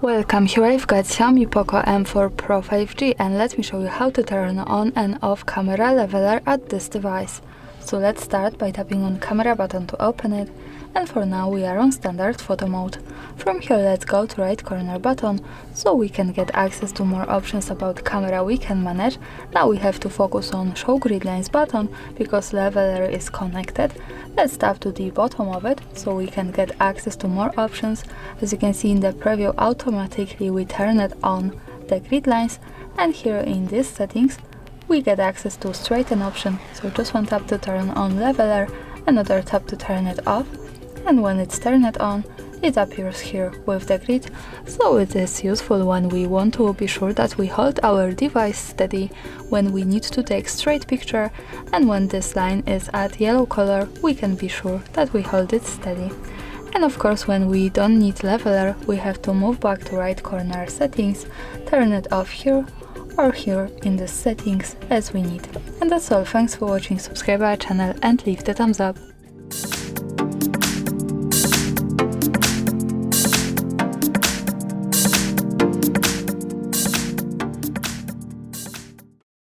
Welcome, here I've got XIAOMI Poco M4 Pro 5G and let me show you how to turn on and off camera leveler at this device. So let's start by tapping on camera button to open it, and for now we are on standard photo mode. From here let's go to right corner button so we can get access to more options about camera we can manage. Now we have to focus on show grid lines button because leveler is connected. Let's tap to the bottom of it so we can get access to more options. As you can see in the preview, automatically we turn it on the grid lines, and here in these settings we get access to straighten option. So just one tap to turn on leveler, another tap to turn it off, and when it's turned on it appears here with the grid. So it is useful when we want to be sure that we hold our device steady when we need to take straight picture, and when this line is at yellow color we can be sure that we hold it steady. And of course when we don't need leveler we have to move back to right corner settings, turn it off here or here in the settings as we need. And that's all, thanks for watching, subscribe our channel and leave the thumbs up.